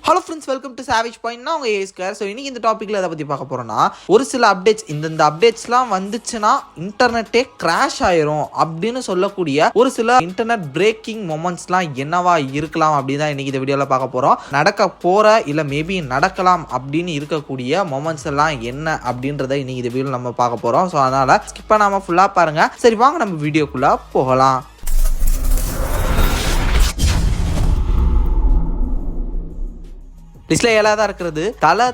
Hello friends, welcome to savage point. நான் உங்கள் ஏஸ்கர். So இன்றைக்கி இந்த டாப்பிக்கில் எதை பற்றி பார்க்க போகிறோன்னா, ஒரு சில அப்டேட்ஸ் இந்த அப்டேட்ஸ்லாம் வந்துச்சுன்னா இன்டர்நெட்டே கிராஷ் ஆயிரும் அப்படின்னு சொல்லக்கூடிய ஒரு சில இன்டர்நெட் பிரேக்கிங் மொமெண்ட்ஸ்லாம் என்னவா இருக்கலாம் அப்படின்னு தான் இன்றைக்கி இந்த வீடியோவில் பார்க்க போகிறோம். நடக்க போகிற இல்லை மேபி நடக்கலாம் அப்படின்னு இருக்கக்கூடிய மொமெண்ட்ஸ் எல்லாம் என்ன அப்படின்றத இன்றைக்கி இந்த வீடியோவில் நம்ம பார்க்க போகிறோம். ஸோ அதனால் ஸ்கிப் பண்ணாமல் ஃபுல்லாக பாருங்கள். சரி, வாங்க நம்ம வீடியோக்குள்ளே போகலாம். லிஸ்ட்ல ஏழாவதா இருக்கிறது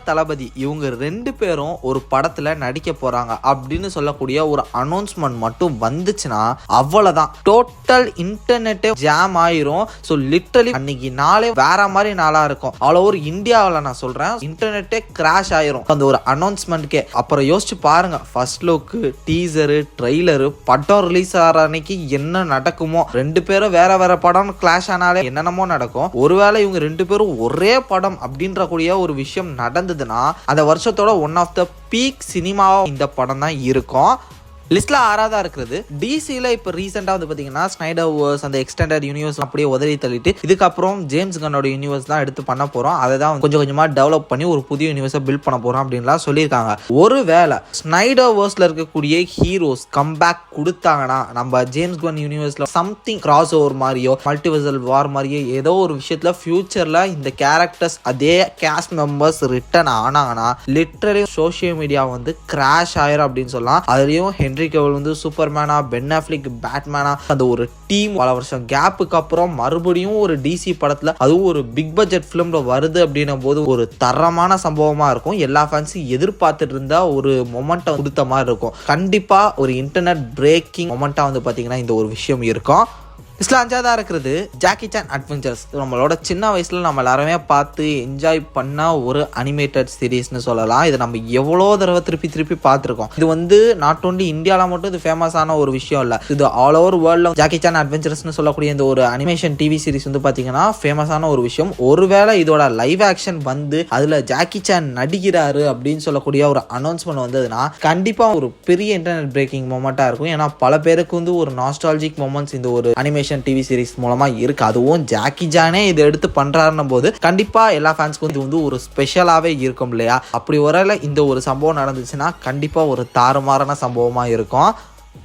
தளபதி. இவங்க ரெண்டு பேரும் ஒரு படத்துல நடிக்க போறாங்க அப்படின்னு சொல்லக்கூடிய ஒரு அனௌன்ஸ்மெண்ட் மட்டும் வந்துச்சுன்னா அவ்வளவுதான், டோட்டல் இன்டர்நெட்டே ஜாம் ஆயிரும். ஸோ லிட்டரலி அன்னைக்கு நாளே வேற மாதிரி நாளா இருக்கும். ஆல் ஓவர் இந்தியாவில் நான் சொல்றேன், இன்டர்நெட்டே கிராஷ் ஆயிரும் அந்த ஒரு அனௌன்ஸ்மெண்ட்கே. அப்புறம் யோசிச்சு பாருங்க, ஃபர்ஸ்ட் லுக், டீசரு, ட்ரெய்லரு, படம் ரிலீஸ் ஆகிற அன்னைக்கு என்ன நடக்குமோ. ரெண்டு பேரும் வேற வேற படம் கிளாஷ் ஆனாலே என்னென்னமோ நடக்கும். ஒருவேளை இவங்க ரெண்டு பேரும் ஒரே படம் அப்படின்ற கூடிய ஒரு விஷயம் நடந்ததுன்னா அந்த வருஷத்தோட one of the peak cinema இந்த படம் தான் இருக்கும். லிஸ்ட்ல ஆறாவதா இருக்கிறது டிசில. இப்போ ரீசெண்டா வந்து பாத்தீங்கன்னா ஸ்னைடர்வர்ஸ், அந்த எக்ஸ்டெண்டட் யூனிவர்ஸ் அப்படியே உதறி தள்ளிட்டு இதுக்கப்புறம் ஜேம்ஸ் கன்னோட யூனிவர்ஸ் தான் எடுத்து பண்ண போறோம். அதை தான் கொஞ்சம் கொஞ்சமா டெவலப் பண்ணி ஒரு புதிய யூனிவர்ஸை பில்ட் பண்ண போறோம் அப்படின்லாம் சொல்லியிருக்காங்க. ஒருவேளை ஸ்னைடர்வர்ஸ்ல இருக்கக்கூடிய ஹீரோஸ் கம்பேக் கொடுத்தாங்கன்னா நம்ம ஜேம்ஸ் கன் யூனிவர்ஸ்ல சம்திங் கிராஸ் ஓவர் மாதிரியோ மல்டிவர்சல் வார் மாதிரியோ ஏதோ ஒரு விஷயத்துல ஃபியூச்சர்ல இந்த கேரக்டர்ஸ் அதே கேஸ்ட் மெம்பர்ஸ் ரிட்டர்ன் ஆனாங்கன்னா லிட்டரலி சோஷியல் மீடியா வந்து கிராஷ் ஆயிரும் அப்படின்னு சொல்லலாம். அதுலயும் ஹென்ரி கேவல் வந்து சூப்பர்மேனா, பென் அஃப்லெக் பேட்மேனா, அந்த ஒரு டீம் பல வருஷம் கேப்புக்கு அப்புறம் மறுபடியும் ஒரு டிசி படத்துல, அதுவும் ஒரு பிக் பட்ஜெட் பிலிம்ல வருது அப்படின்னும் போது ஒரு தரமான சம்பவமா இருக்கும். எல்லா ஃபேன்ஸும் எதிர்பார்த்துட்டு இருந்தா ஒரு மொமெண்டம் கொடுத்த மாதிரி இருக்கும். கண்டிப்பா ஒரு இன்டர்நெட் பிரேக்கிங் மொமெண்டா வந்து பாத்தீங்கன்னா இந்த ஒரு விஷயம் இருக்கும். இதில் அஞ்சாவதாக இருக்கிறது ஜாக்கி சான் அட்வென்ச்சர்ஸ். நம்மளோட சின்ன வயசில் நம்ம எல்லாருமே பார்த்து என்ஜாய் பண்ண ஒரு அனிமேட்டட் சீரீஸ்னு சொல்லலாம். இதை நம்ம எவ்வளோ தடவை திருப்பி பார்த்துருக்கோம். இது வந்து நாட் ஓன்லி இந்தியாவில் மட்டும் இது ஃபேமஸான ஒரு விஷயம் இல்லை, இது ஆல் ஓவர் வேர்ல்டில் ஜாக்கி சான் அட்வென்ச்சர்ஸ்னு சொல்லக்கூடிய இந்த ஒரு அனிமேஷன் டிவி சீரிஸ் வந்து பார்த்தீங்கன்னா ஃபேமஸான ஒரு விஷயம். ஒருவேளை இதோட லைவ் ஆக்ஷன் வந்து அதில் ஜாக்கி சான் நடிக்கிறாரு அப்படின்னு சொல்லக்கூடிய ஒரு அனௌன்ஸ்மெண்ட் வந்ததுன்னா கண்டிப்பாக ஒரு பெரிய இன்டர்நெட் பிரேக்கிங் மொமெண்ட்டாக இருக்கும். ஏன்னா பல பேருக்கு வந்து ஒரு நாஸ்டாலஜிக் மொமெண்ட்ஸ் இந்த ஒரு அனிமேஷன் டிவி சீரிஸ் மூலமா இருக்கு. அதுவும் ஜாக்கி சானே இதை எடுத்து பண்றாருன்னும் போது கண்டிப்பா எல்லா ஃபேன்ஸ்க்கும் இது வந்து ஒரு ஸ்பெஷலாவே இருக்கும் இல்லையா? அப்படி ஒருவேளை இந்த ஒரு சம்பவம் நடந்துச்சுன்னா கண்டிப்பா ஒரு தாறுமாறான சம்பவமா இருக்கும்.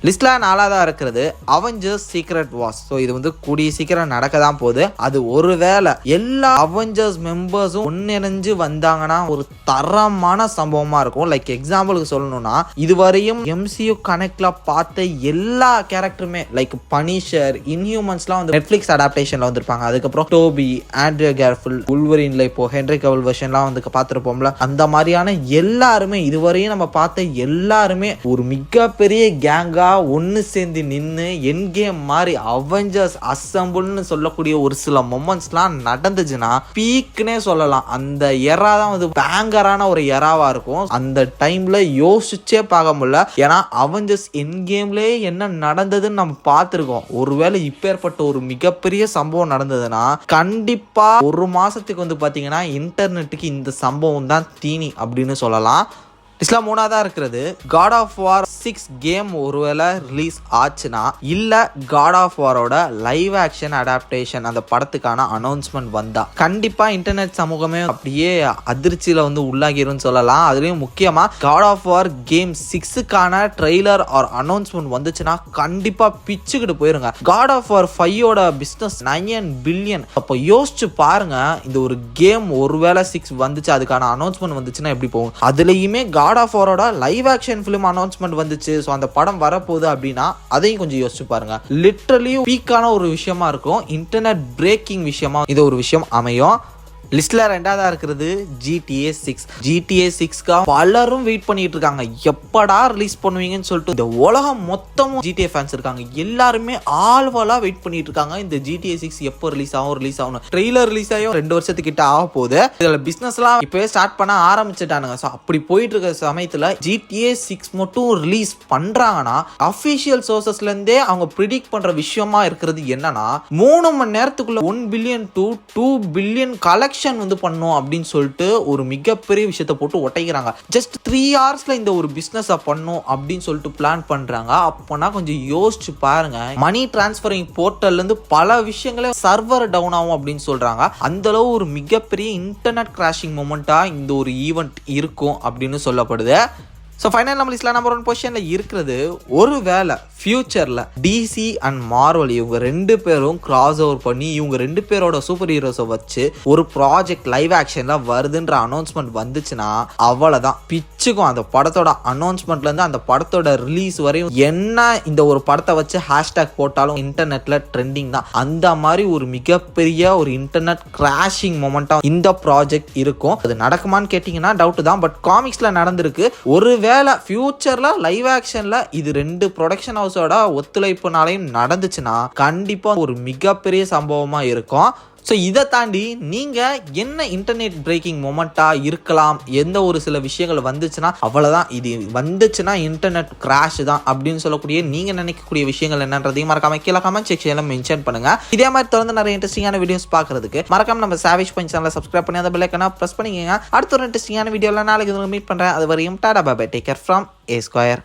லிஸ்ட்ல நாலாவதா இருக்கிறது அவெஞ்சர்ஸ் சீக்ரெட் வார்ஸ். ஸோ இது வந்து கூடிய சீக்கிரம் நடக்க தான் போகுது. அது ஒருவேளை எல்லா அவெஞ்சர்ஸ் மெம்பர்ஸும் ஒன்னிணைஞ்சு வந்தாங்கன்னா ஒரு தரமான சம்பவமா இருக்கும். லைக் எக்ஸாம்பிளுக்கு சொல்லணும்னா, இதுவரையும் MCU கனெக்ட்ல பார்த்த எல்லா கேரக்டருமே லைக் பனிஷர், இன்ஹியூமன்ஸ்லாம் வந்து நெட்ஃபிளிக்ஸ் அடாப்டேஷன்ல வந்திருப்பாங்க. அதுக்கப்புறம் டோபி, ஆண்ட்ரியா கேர்ஃபில், உல்வரின்ல இப்போ ஹென்ரி கேவல் வெர்ஷன்லாம் வந்து பார்த்துருப்போம்ல, அந்த மாதிரியான எல்லாருமே இதுவரையும் நம்ம பார்த்த எல்லாருமே ஒரு மிகப்பெரிய கேங்கா ஒன்னு சேர்ந்து நின்று என் கேம் மாதிரி அவெஞ்சர்ஸ் அசம்பிள்னு சொல்லக்கூடிய ஒரு சில மொமெண்ட்ஸ்லாம் நடந்துச்சுன்னா பீக்னே சொல்லலாம். அந்த எரா தான் வந்து பேங்கரான ஒரு எராவா இருக்கும். அந்த டைம்ல யோசிச்சே பார்க்க முடியல. ஏன்னா அவெஞ்சர்ஸ் என் கேம்லயே என்ன நடந்ததுன்னு நம்ம பார்த்துருக்கோம். ஒருவேளை இப்பேற்பட்ட ஒரு மிகப்பெரிய சம்பவம் நடந்ததுன்னா கண்டிப்பா ஒரு மாசத்துக்கு வந்து பாத்தீங்கன்னா இன்டர்நெட்டுக்கு இந்த சம்பவம் தான் தீனி அப்படின்னு சொல்லலாம். இஸ்லாம் மூணாவதா இருக்கிறது காட் ஆஃப் வார் 6 கேம் ஒருவேளை ரிலீஸ் ஆச்சுன்னா இல்ல காட் ஆஃப் வாரோட லைவ் ஆக்ஷன் அடாப்டேஷன் அந்த படத்துக்கான அனௌன்ஸ்மெண்ட் வந்தா கண்டிப்பா இன்டர்நெட் சமூகமே அப்படியே அதிர்ச்சியில வந்து உள்ளாகிரும் சொல்லலாம். அதுலயும் முக்கியமா காட் ஆஃப் வார் கேம் 6க்கான ட்ரெய்லர் ஆர் அனௌன்ஸ்மெண்ட் வந்துச்சுன்னா கண்டிப்பா பிச்சுக்கிட்டு போயிருங்க. காட் ஆஃப் வார் 5ஓட பிசினஸ் 9 பில்லியன். அப்போ யோசிச்சு பாருங்க, இந்த ஒரு கேம் ஒருவேளை 6 வந்துச்சு, அதுக்கான அனௌன்ஸ்மெண்ட் வந்துச்சுன்னா எப்படி போகும். அதுலயுமே காட் ஆஃப் வாரோட லைவ் ஆக்ஷன் ஃபிலிம் அனௌன்ஸ்மெண்ட் வந்துச்சு, ஸோ அந்த படம் வரப்போகுது அப்படின்னா அதையும் கொஞ்சம் யோசிச்சு பாருங்க. லிட்டரலி பீக்கான ஒரு விஷயமா இருக்கும். இன்டர்நெட் பிரேக்கிங் விஷயமா இது ஒரு விஷயம் அமையும். லிஸ்ட்ல ரெண்டாவதா இருக்கிறது GTA 6. GTA 6க்கா பலரும் வெயிட் பண்ணிட்டு இருக்காங்க. எப்படா ரிலீஸ் பண்ணுவீங்கன்னு சொல்லிட்டு இந்த உலகம் மொத்தமும் GTA ஃபேன்ஸ் இருக்காங்க. எல்லாருமே ஆல்வலா வெயிட் பண்ணிட்டு இருக்காங்க. இந்த GTA 6 எப்போ ரிலீஸ் ஆகும். ட்ரெய்லர் ரிலீஸ் ஆகும் 2 வருஷத்துக்கிட்ட ஆக போகுது. இதுல பிசினஸ் எல்லாம் இப்பவே ஸ்டார்ட் பண்ண ஆரம்பிச்சுட்டானுங்க. ஸோ அப்படி போயிட்டு இருக்க சமயத்துல GTA 6 மட்டும் ரிலீஸ் பண்றாங்கன்னா அபிஷியல் சோர்சஸ்ல இருந்தே அவங்க ப்ரிடிக்ட் பண்ற விஷயமா இருக்கிறது என்னன்னா 3 மணி நேரத்துக்குள்ள 1 billion to 2 billion collect production வந்து பண்ணோம் அப்படின்னு சொல்லிட்டு ஒரு மிகப்பெரிய விஷயத்த போட்டு ஒட்டைக்கிறாங்க. ஜஸ்ட் 3 ஹவர்ஸ்ல இந்த ஒரு பிசினஸ் பண்ணும் அப்படின்னு சொல்லிட்டு பிளான் பண்றாங்க. அப்போனா கொஞ்சம் யோசிச்சு பாருங்க. மணி டிரான்ஸ்ஃபரிங் போர்ட்டல்ல இருந்து பல விஷயங்களே சர்வர் டவுன் ஆகும் அப்படின்னு சொல்றாங்க. அந்த அளவு ஒரு மிகப்பெரிய இன்டர்நெட் கிராஷிங் மொமெண்டா இந்த ஒரு ஈவெண்ட் இருக்கும் அப்படின்னு சொல்லப்படுது. ஸோ ஃபைனல் நம்ம லிஸ்ட்ல நம்பர் 1 பொசிஷனில் இருக்கிறது, ஒருவேளை ஃபியூச்சரில் டிசி அண்ட் மார்வல் இவங்க 2 பேரும் கிராஸ் ஓவர் பண்ணி இவங்க 2 பேரோட சூப்பர் ஹீரோஸை வச்சு ஒரு ப்ராஜெக்ட் லைவ் ஆக்ஷனில் வருதுன்ற அனௌன்ஸ்மெண்ட் வந்துச்சுன்னா அவ்வளோதான் பிச்சுக்கும். அந்த படத்தோட அனௌன்ஸ்மெண்ட்லேருந்து அந்த படத்தோட ரிலீஸ் வரையும் என்ன இந்த ஒரு படத்தை வச்சு ஹேஷ்டேக் போட்டாலும் இன்டர்நெட்டில் ட்ரெண்டிங் தான். அந்த மாதிரி ஒரு மிகப்பெரிய ஒரு இன்டர்நெட் கிராஷிங் மொமெண்ட்டாக இந்த ப்ராஜெக்ட் இருக்கும். அது நடக்குமான்னு கேட்டிங்கன்னா டவுட் தான். பட் காமிக்ஸில் நடந்திருக்கு. ஒருவேளை ஃபியூச்சர்ல லைவ் ஆக்ஷன்ல இது 2 ப்ரொடக்ஷன் ஹவுஸோட ஒத்துழைப்புனாலையும் நடந்துச்சுன்னா கண்டிப்பா ஒரு மிகப்பெரிய சம்பவமா இருக்கும். ஸோ இதை தாண்டி நீங்கள் என்ன இன்டர்நெட் பிரேக்கிங் மொமெண்ட்டாக இருக்கலாம், எந்த ஒரு சில விஷயங்கள் வந்துச்சுன்னா அவ்வளோதான், இது வந்துச்சுன்னா இன்டர்நெட் கிராஷ் தான் அப்படின்னு சொல்லக்கூடிய நீங்கள் நினைக்கக்கூடிய விஷயங்கள் என்னன்றதையும் மறக்காம கீழே கமெண்ட் செக்ஷனில் மென்ஷன் பண்ணுங்க. இதே மாதிரி தொடர்ந்து நிறைய இன்ட்ரெஸ்டிங்கான வீடியோஸ் பார்க்கறதுக்கு மறக்காம நம்ம சாவேஜ் பஞ்ச் சேனலை சப்ஸ்கிரைப் பண்ணி அந்த பெல் ஐகானை ப்ரெஸ் பண்ணிக்கங்க. அடுத்த ஒரு இன்ட்ரெஸ்டிங்கான வீடியோவில் நாளைக்கு மீட் பண்ணுறேன். அது வரையும் tata bye bye, take care from A Square.